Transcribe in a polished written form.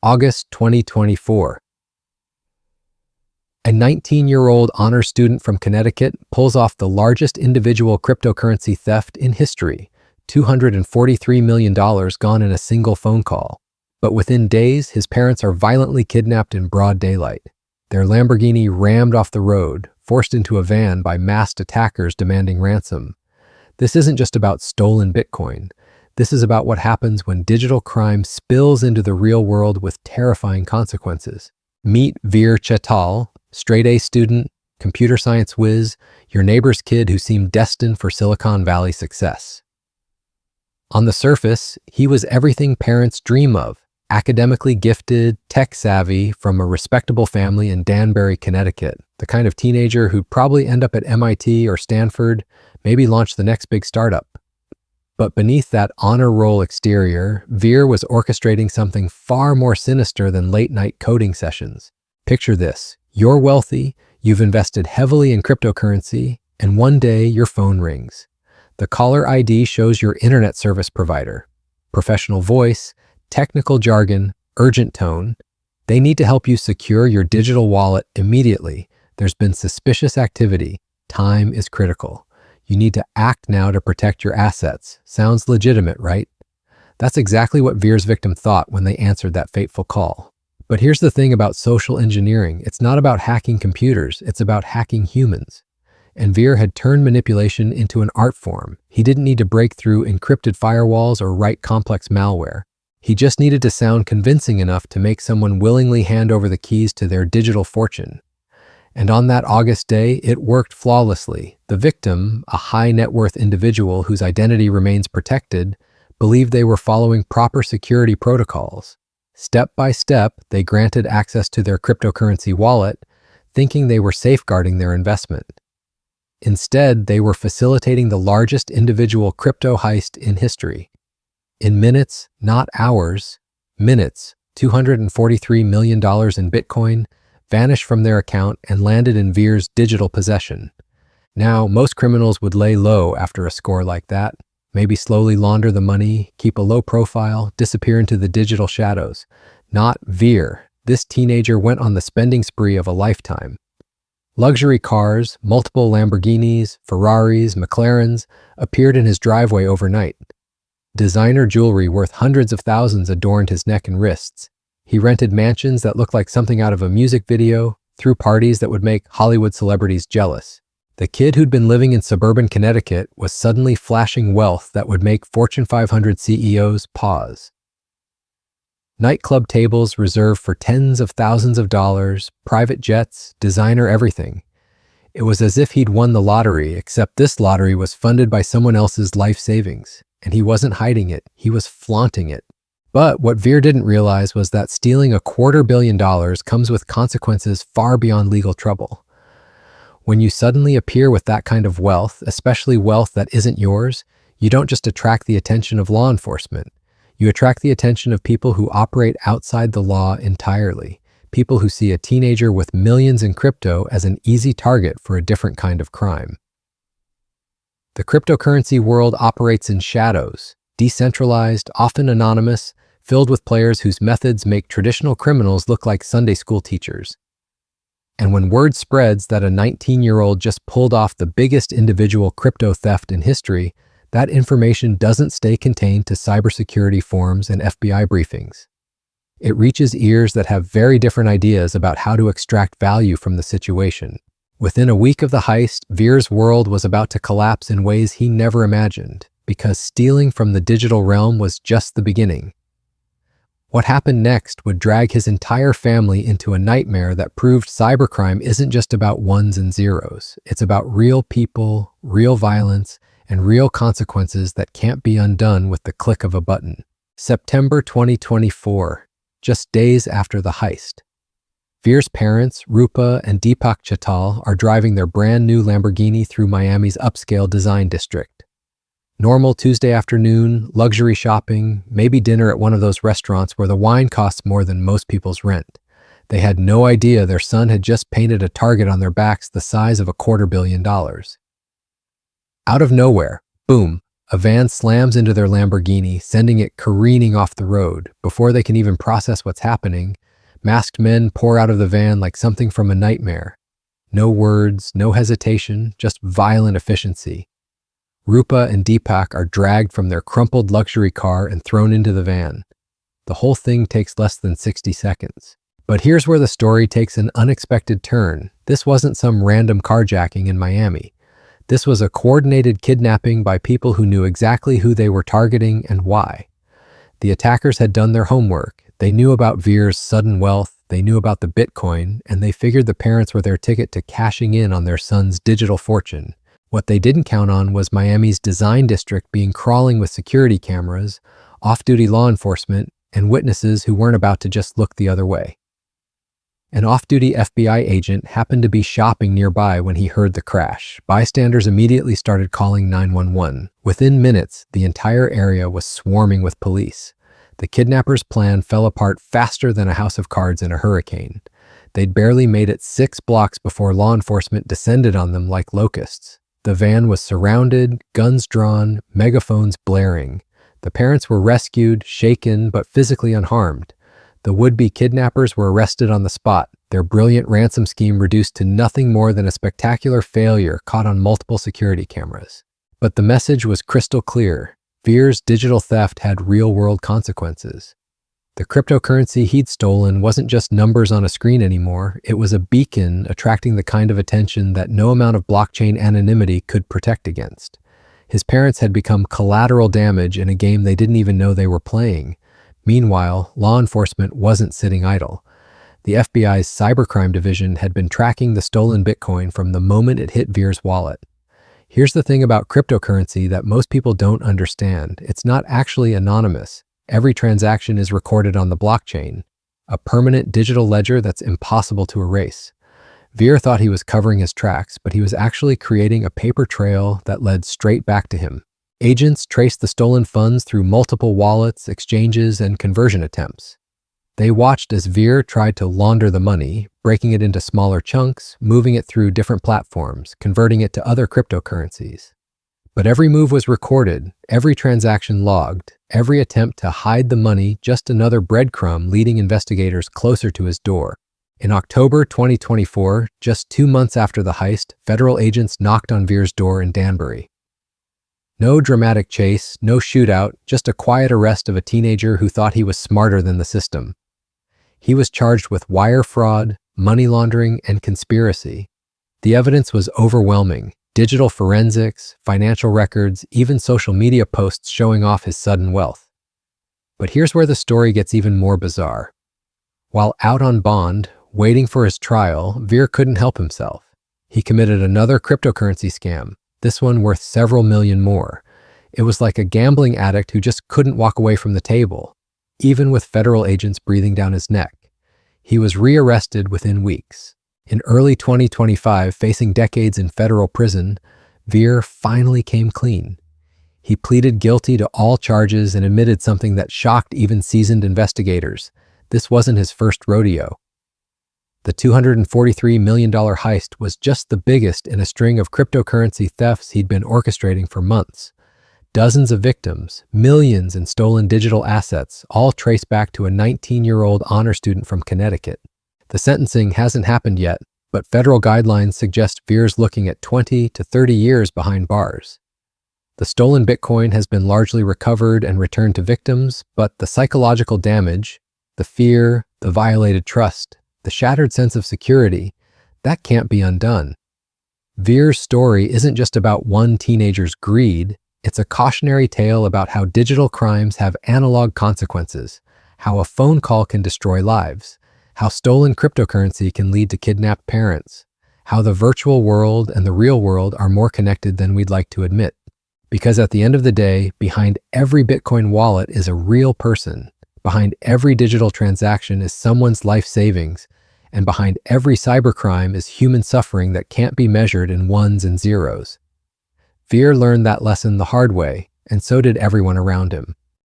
August 2024. A 19-year-old honor student from Connecticut pulls off the largest individual cryptocurrency theft in history, $243 million gone in a single phone call. But within days, his parents are violently kidnapped in broad daylight. Their Lamborghini rammed off the road, forced into a van by masked attackers demanding ransom. This isn't just about stolen Bitcoin. This is about what happens when digital crime spills into the real world with terrifying consequences. Meet Veer Chetal, straight-A student, computer science whiz, your neighbor's kid who seemed destined for Silicon Valley success. On the surface, he was everything parents dream of: academically gifted, tech-savvy, from a respectable family in Danbury, Connecticut, the kind of teenager who'd probably end up at MIT or Stanford, maybe launch the next big startup. But beneath that honor roll exterior, Veer was orchestrating something far more sinister than late-night coding sessions. Picture this: you're wealthy, you've invested heavily in cryptocurrency, and one day your phone rings. The caller ID shows your internet service provider. Professional voice, technical jargon, urgent tone. They need to help you secure your digital wallet immediately. There's been suspicious activity. Time is critical. You need to act now to protect your assets. Sounds legitimate, right? That's exactly what Veer's victim thought when they answered that fateful call. But here's the thing about social engineering. It's not about hacking computers, it's about hacking humans. And Veer had turned manipulation into an art form. He didn't need to break through encrypted firewalls or write complex malware. He just needed to sound convincing enough to make someone willingly hand over the keys to their digital fortune. And on that August day, it worked flawlessly. The victim, a high net worth individual whose identity remains protected, believed they were following proper security protocols. Step by step, they granted access to their cryptocurrency wallet, thinking they were safeguarding their investment. Instead, they were facilitating the largest individual crypto heist in history. In minutes, not hours, minutes, $243 million in Bitcoin vanished from their account and landed in Veer's digital possession. Now, most criminals would lay low after a score like that, maybe slowly launder the money, keep a low profile, disappear into the digital shadows. Not Veer. This teenager went on the spending spree of a lifetime. Luxury cars, multiple Lamborghinis, Ferraris, McLarens, appeared in his driveway overnight. Designer jewelry worth hundreds of thousands adorned his neck and wrists. He rented mansions that looked like something out of a music video, threw parties that would make Hollywood celebrities jealous. The kid who'd been living in suburban Connecticut was suddenly flashing wealth that would make Fortune 500 CEOs pause. Nightclub tables reserved for tens of thousands of dollars, private jets, designer everything. It was as if he'd won the lottery, except this lottery was funded by someone else's life savings. And he wasn't hiding it, he was flaunting it. But what Veer didn't realize was that stealing $250 million comes with consequences far beyond legal trouble. When you suddenly appear with that kind of wealth, especially wealth that isn't yours, you don't just attract the attention of law enforcement. You attract the attention of people who operate outside the law entirely, people who see a teenager with millions in crypto as an easy target for a different kind of crime. The cryptocurrency world operates in shadows, decentralized, often anonymous, filled with players whose methods make traditional criminals look like Sunday school teachers. And when word spreads that a 19-year-old just pulled off the biggest individual crypto theft in history, that information doesn't stay contained to cybersecurity forums and FBI briefings. It reaches ears that have very different ideas about how to extract value from the situation. Within a week of the heist, Veer's world was about to collapse in ways he never imagined, because stealing from the digital realm was just the beginning. What happened next would drag his entire family into a nightmare that proved cybercrime isn't just about ones and zeros. It's about real people, real violence, and real consequences that can't be undone with the click of a button. September 2024, just days after the heist. Veer's parents, Rupa and Deepak Chetal, are driving their brand new Lamborghini through Miami's upscale design district. Normal Tuesday afternoon, luxury shopping, maybe dinner at one of those restaurants where the wine costs more than most people's rent. They had no idea their son had just painted a target on their backs the size of $250 million. Out of nowhere, boom, A van slams into their Lamborghini, sending it careening off the road. Before they can even process what's happening, masked men pour out of the van like something from a nightmare. No words, no hesitation, just violent efficiency. Rupa and Deepak are dragged from their crumpled luxury car and thrown into the van. The whole thing takes less than 60 seconds. But here's where the story takes an unexpected turn. This wasn't some random carjacking in Miami. This was a coordinated kidnapping by people who knew exactly who they were targeting and why. The attackers had done their homework. They knew about Veer's sudden wealth, they knew about the Bitcoin, and they figured the parents were their ticket to cashing in on their son's digital fortune. What they didn't count on was Miami's design district being crawling with security cameras, off-duty law enforcement, and witnesses who weren't about to just look the other way. An off-duty FBI agent happened to be shopping nearby when he heard the crash. Bystanders immediately started calling 911. Within minutes, the entire area was swarming with police. The kidnappers' plan fell apart faster than a house of cards in a hurricane. They'd barely made it 6 blocks before law enforcement descended on them like locusts. The van was surrounded, guns drawn, megaphones blaring. The parents were rescued, shaken, but physically unharmed. The would-be kidnappers were arrested on the spot, their brilliant ransom scheme reduced to nothing more than a spectacular failure caught on multiple security cameras. But the message was crystal clear. Veer's digital theft had real-world consequences. The cryptocurrency he'd stolen wasn't just numbers on a screen anymore, it was a beacon attracting the kind of attention that no amount of blockchain anonymity could protect against. His parents had become collateral damage in a game they didn't even know they were playing. Meanwhile, law enforcement wasn't sitting idle. The FBI's cybercrime division had been tracking the stolen Bitcoin from the moment it hit Veer's wallet. Here's the thing about cryptocurrency that most people don't understand. It's not actually anonymous. Every transaction is recorded on the blockchain, a permanent digital ledger that's impossible to erase. Veer thought he was covering his tracks, but he was actually creating a paper trail that led straight back to him. Agents traced the stolen funds through multiple wallets, exchanges, and conversion attempts. They watched as Veer tried to launder the money, breaking it into smaller chunks, moving it through different platforms, converting it to other cryptocurrencies. But every move was recorded, every transaction logged, every attempt to hide the money just another breadcrumb leading investigators closer to his door. In October 2024, just 2 months after the heist, federal agents knocked on Veer's door in Danbury. No dramatic chase, no shootout, just a quiet arrest of a teenager who thought he was smarter than the system. He was charged with wire fraud, money laundering, and conspiracy. The evidence was overwhelming. Digital forensics, financial records, even social media posts showing off his sudden wealth. But here's where the story gets even more bizarre. While out on bond, waiting for his trial, Veer couldn't help himself. He committed another cryptocurrency scam, this one worth several million more. It was like a gambling addict who just couldn't walk away from the table, even with federal agents breathing down his neck. He was rearrested within weeks. In early 2025, facing decades in federal prison, Veer finally came clean. He pleaded guilty to all charges and admitted something that shocked even seasoned investigators. This wasn't his first rodeo. The $243 million heist was just the biggest in a string of cryptocurrency thefts he'd been orchestrating for months. Dozens of victims, millions in stolen digital assets, all traced back to a 19-year-old honor student from Connecticut. The sentencing hasn't happened yet, but federal guidelines suggest Veer's looking at 20 to 30 years behind bars. The stolen Bitcoin has been largely recovered and returned to victims, but the psychological damage, the fear, the violated trust, the shattered sense of security, that can't be undone. Veer's story isn't just about one teenager's greed, it's a cautionary tale about how digital crimes have analog consequences, how a phone call can destroy lives, how stolen cryptocurrency can lead to kidnapped parents, how the virtual world and the real world are more connected than we'd like to admit. Because at the end of the day, behind every Bitcoin wallet is a real person. Behind every digital transaction is someone's life savings, and behind every cybercrime is human suffering that can't be measured in ones and zeros. Veer learned that lesson the hard way, and so did everyone around him.